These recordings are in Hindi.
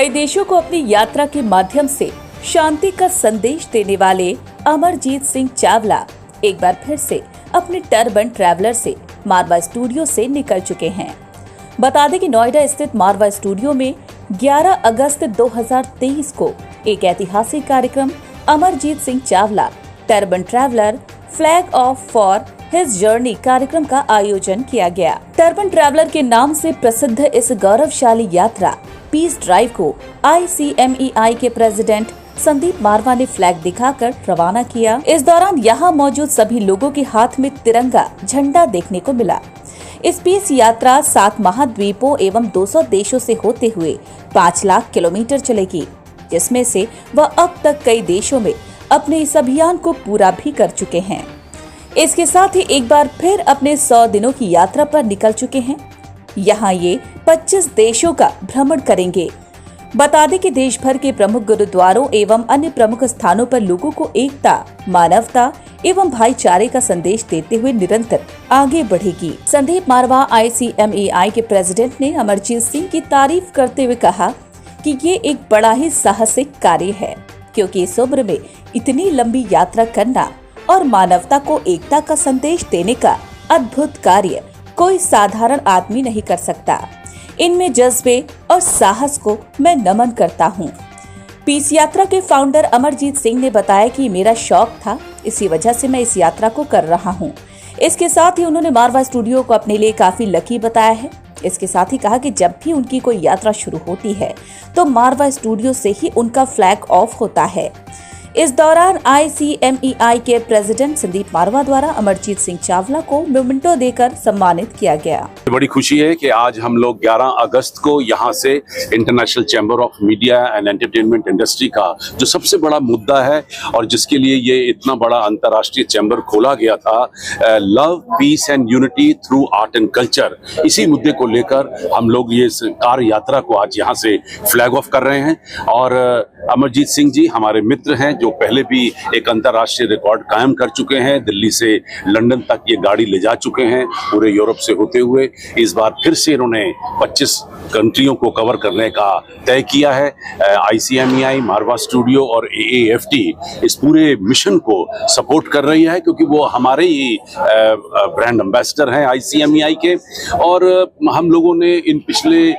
कई देशों को अपनी यात्रा के माध्यम से शांति का संदेश देने वाले अमरजीत सिंह चावला एक बार फिर से अपने टर्बन ट्रैवलर से मारवा स्टूडियो से निकल चुके हैं। बता दें कि नोएडा स्थित मारवा स्टूडियो में 11 अगस्त 2023 को एक ऐतिहासिक कार्यक्रम Amarjeet Singh Chawla turban traveller flag of for his journey कार्यक्रम का आयोजन किया गया। टर्बन ट्रैवलर के नाम से प्रसिद्ध इस गौरवशाली यात्रा पीस ड्राइव को ICMEI के प्रेसिडेंट संदीप मारवा ने फ्लैग दिखाकर रवाना किया। इस दौरान यहाँ मौजूद सभी लोगों के हाथ में तिरंगा झंडा देखने को मिला। इस पीस यात्रा 7 महाद्वीपों एवं 200 देशों से होते हुए 5 लाख किलोमीटर चलेगी, जिसमें से वह अब तक कई देशों में अपने इस अभियान को पूरा भी कर चुके हैं। इसके साथ ही एक बार फिर अपने 100 दिनों की यात्रा पर निकल चुके हैं। यहाँ ये 25 देशों का भ्रमण करेंगे। बता दें कि देश भर के प्रमुख गुरुद्वारों एवं अन्य प्रमुख स्थानों पर लोगों को एकता, मानवता एवं भाईचारे का संदेश देते हुए निरंतर आगे बढ़ेगी। संदीप मारवा ICMEI के प्रेसिडेंट ने अमरजीत सिंह की तारीफ करते हुए कहा कि ये एक बड़ा ही साहसिक कार्य है, क्योंकि इस उम्र में इतनी लंबी यात्रा करना और मानवता को एकता का संदेश देने का अद्भुत कार्य कोई साधारण आदमी नहीं कर सकता। इनमें जज्बे और साहस को मैं नमन करता हूँ। पीस यात्रा के फाउंडर अमरजीत सिंह ने बताया कि मेरा शौक था, इसी वजह से मैं इस यात्रा को कर रहा हूँ। इसके साथ ही उन्होंने मारवा स्टूडियो को अपने लिए काफी लकी बताया है। इसके साथ ही कहा कि जब भी उनकी कोई यात्रा शुरू होती है तो मारवा स्टूडियो से ही उनका फ्लैग ऑफ होता है। इस दौरान ICMEI के प्रेसिडेंट संदीप मारवा द्वारा अमरजीत सिंह चावला को मोमेंटो देकर सम्मानित किया गया। बड़ी खुशी है कि आज हम लोग 11 अगस्त को यहाँ से international chamber of media and entertainment industry का जो सबसे बड़ा मुद्दा है और जिसके लिए ये इतना बड़ा अंतर्राष्ट्रीय चैम्बर खोला गया था, love piece and unity through art and culture, इसी मुद्दे को लेकर हम लोग ये कार यात्रा को आज यहाँ से फ्लैग ऑफ कर रहे हैं। और अमरजीत सिंह जी हमारे मित्र हैं जो पहले भी एक अंतर्राष्ट्रीय रिकॉर्ड कायम कर चुके हैं। दिल्ली से लंदन तक ये गाड़ी ले जा चुके हैं पूरे यूरोप से होते हुए। इस बार फिर से इन्होंने 25 कंट्रियों को कवर करने का तय किया है। ICMEI, मारवा स्टूडियो और AAFT इस पूरे मिशन को सपोर्ट कर रही है, क्योंकि वो हमारे ही ब्रांड एम्बेसडर हैं ICMEI के। और हम लोगों ने इन पिछले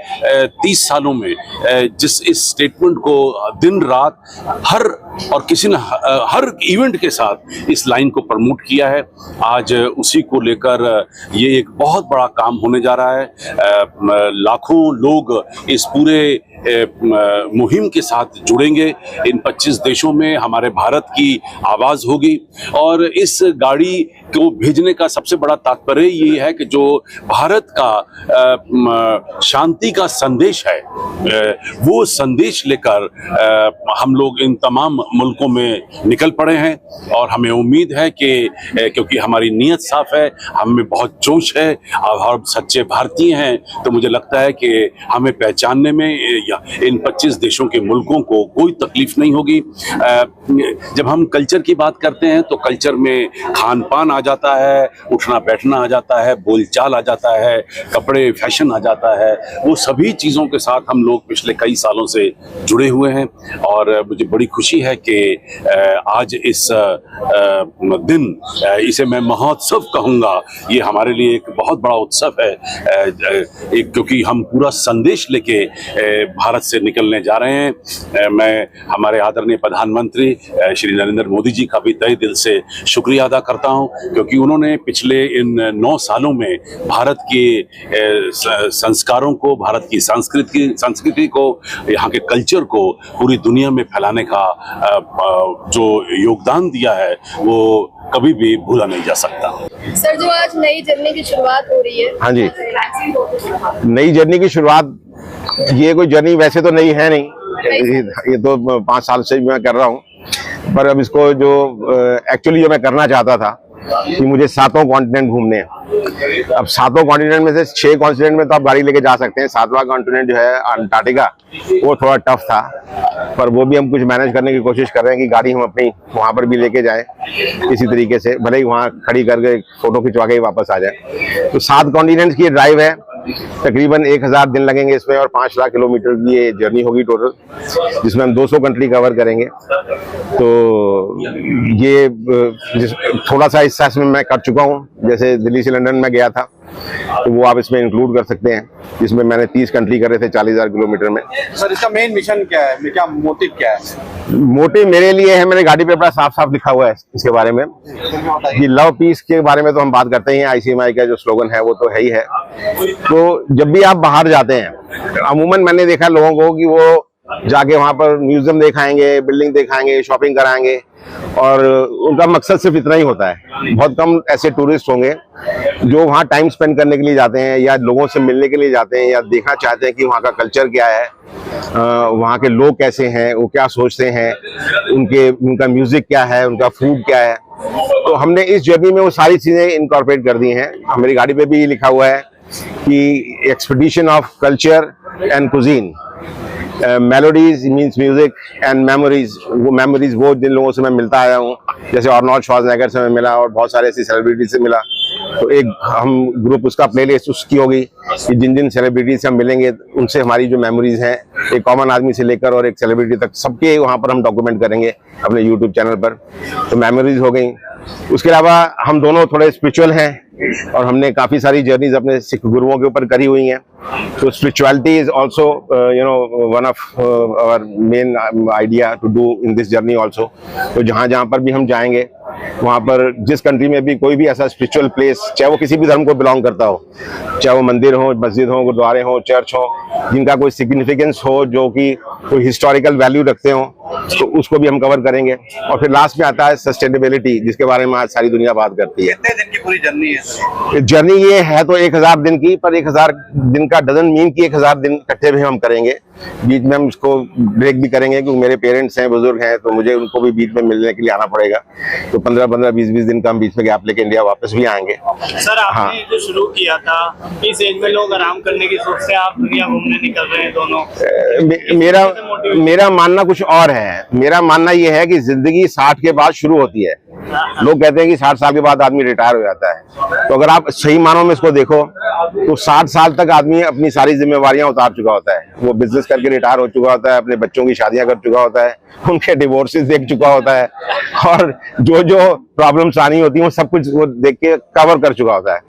30 सालों में जिस इस स्टेटमेंट को दिन रात किसी ने हर इवेंट के साथ इस लाइन को प्रमोट किया है, आज उसी को लेकर ये एक बहुत बड़ा काम होने जा रहा है। लाखों लोग इस पूरे मुहिम के साथ जुड़ेंगे। इन 25 देशों में हमारे भारत की आवाज होगी। और इस गाड़ी को भेजने का सबसे बड़ा तात्पर्य ये है कि जो भारत का शांति का संदेश है, वो संदेश लेकर हम लोग इन तमाम मुल्कों में निकल पड़े हैं। और हमें उम्मीद है कि क्योंकि हमारी नीयत साफ है, हमें बहुत जोश है और हम सच्चे भारतीय हैं, तो मुझे लगता है कि हमें पहचानने में इन 25 देशों के मुल्कों को कोई तकलीफ नहीं होगी। जब हम कल्चर की बात करते हैं तो कल्चर में खान पान आ जाता है, उठना बैठना आ जाता है, बोलचाल आ जाता है, कपड़े फैशन आ जाता है। वो सभी चीज़ों के साथ हम लोग पिछले कई सालों से जुड़े हुए हैं। और मुझे बड़ी खुशी है कि आज इस दिन, इसे मैं महोत्सव कहूँगा, ये हमारे लिए एक बहुत बड़ा उत्सव है, क्योंकि हम पूरा संदेश लेके भारत से निकलने जा रहे हैं। मैं हमारे आदरणीय प्रधानमंत्री श्री नरेंद्र मोदी जी का भी तहे दिल से शुक्रिया अदा करता हूं, क्योंकि उन्होंने पिछले इन 9 सालों में भारत के संस्कारों को, भारत की संस्कृति को, यहाँ के कल्चर को पूरी दुनिया में फैलाने का जो योगदान दिया है वो कभी भी भूला नहीं जा सकता। सर, जो आज नई जर्नी की शुरुआत हो रही है। हाँ जी, नई जर्नी की शुरुआत, ये कोई जर्नी वैसे तो नई है नहीं, ये तो 5 साल से मैं कर रहा हूँ। पर अब इसको जो एक्चुअली जो मैं करना चाहता था कि मुझे 7 कॉन्टिनेंट घूमने हैं। अब 7 कॉन्टिनेंट में से 6 कॉन्टिनेंट में तो आप गाड़ी लेके जा सकते हैं। 7वां कॉन्टिनेंट जो है अंटार्कटिका, वो थोड़ा टफ था, पर वो भी हम कुछ मैनेज करने की कोशिश कर रहे हैं कि गाड़ी हम अपनी वहां पर भी लेके जाए इसी तरीके से, भले ही वहां खड़ी करके फोटो खिंचवा के ही वापस आ जाए। तो 7 कॉन्टिनेंट्स की ड्राइव है। तकरीबन 1000 दिन लगेंगे इसमें और 5 लाख किलोमीटर की ये जर्नी होगी टोटल, जिसमें हम 200 कंट्री कवर करेंगे। तो ये थोड़ा सा हिस्सा इसमें मैं कर चुका हूँ, जैसे दिल्ली से लंदन में गया था तो वो आप इसमें इंक्लूड कर सकते हैं, जिसमें मैंने 30 कंट्री करे थे 40,000 किलोमीटर में। सर इसका मेन मिशन क्या है, क्या मोटिव क्या है? मोटिव मेरे लिए है, मेरे गाड़ी पे बड़ा साफ साफ लिखा हुआ है इसके बारे में कि लव पीस के बारे में तो हम बात करते ही हैं, ICMI का जो स्लोगन है वो तो है ही है। तो जब भी आप बाहर जाते हैं, अमूमन मैंने देखा लोगों को कि वो जाके वहां पर म्यूजियम दिखाएंगे, बिल्डिंग दिखाएंगे, शॉपिंग कराएंगे, और उनका मकसद सिर्फ इतना ही होता है। बहुत कम ऐसे टूरिस्ट होंगे जो वहाँ टाइम स्पेंड करने के लिए जाते हैं या लोगों से मिलने के लिए जाते हैं या देखना चाहते हैं कि वहाँ का कल्चर क्या है, वहाँ के लोग कैसे हैं, वो क्या सोचते हैं, उनका म्यूजिक क्या है, उनका फूड क्या है। तो हमने इस जर्नी में वो सारी चीजें इनकॉर्पोरेट कर दी हैं। हमारी गाड़ी पे भी लिखा हुआ है कि expedition of culture and cuisine, melodies means music and memories, वो मेमोरीज वो जिन लोगों से मैं मिलता आया हूँ, जैसे आर्नोल्ड श्वार्ज़नेगर से मैं मिला और बहुत सारे ऐसी सेलिब्रिटी से मिला। तो एक हम ग्रुप उसका प्लेलिस्ट उसकी होगी कि जिन जिन सेलिब्रिटी से हम मिलेंगे उनसे हमारी जो मेमोरीज हैं, एक कॉमन आदमी से लेकर और एक सेलिब्रिटी तक, सबके वहाँ पर हम डॉक्यूमेंट करेंगे अपने यूट्यूब चैनल पर। तो मेमोरीज हो गई। उसके अलावा हम दोनों थोड़े स्पिरिचुअल हैं और हमने काफी सारी जर्नीज अपने सिख गुरुओं के ऊपर करी हुई हैं। तो spirituality is also one of our main idea to do in this journey also. तो जहाँ जहाँ पर भी हम जाएंगे, वहाँ पर जिस कंट्री में भी कोई भी ऐसा स्पिरिचुअल प्लेस, चाहे वो किसी भी धर्म को बिलोंग करता हो, चाहे वो मंदिर हो, मस्जिद हो, गुरुद्वारे हो, चर्च हो, जिनका कोई सिग्निफिकेंस हो, जो कि कोई हिस्टोरिकल वैल्यू रखते हो, तो उसको भी हम कवर करेंगे। और फिर लास्ट में आता है सस्टेनेबिलिटी, जिसके बारे में आज सारी दुनिया बात करती है। कितने दिन की पूरी जर्नी है? जर्नी ये है तो 1000 दिन की, पर 1000 दिन का डजंट मीन कि 1000 दिन इकट्ठे भी हम करेंगे। बीच में हम इसको ब्रेक भी करेंगे, क्योंकि मेरे पेरेंट्स हैं, बुजुर्ग हैं, तो मुझे उनको भी बीच में मिलने के लिए आना पड़ेगा। तो 15-15, 20-20 दिन का हम बीच में गैप लेके इंडिया वापस भी आएंगे। सर आपने जो शुरू किया था, इस एज में लोग आराम करने की सोच से आप दुनिया घूमने निकल रहे हैं दोनों। मेरा मानना कुछ और है। मेरा मानना यह है कि जिंदगी 60 के बाद शुरू होती है। लोग कहते हैं कि 60 साल के बाद आदमी रिटायर हो जाता है, तो अगर आप सही मानों में इसको देखो तो 60 साल तक आदमी अपनी सारी जिम्मेवारियां उतार चुका होता है। वो बिजनेस करके रिटायर हो चुका होता है, अपने बच्चों की शादियां कर चुका होता है, उनके डिवोर्सेस देख चुका होता है, और जो जो प्रॉब्लम्स आनी होती है वो सब कुछ वो देख के कवर कर चुका होता है।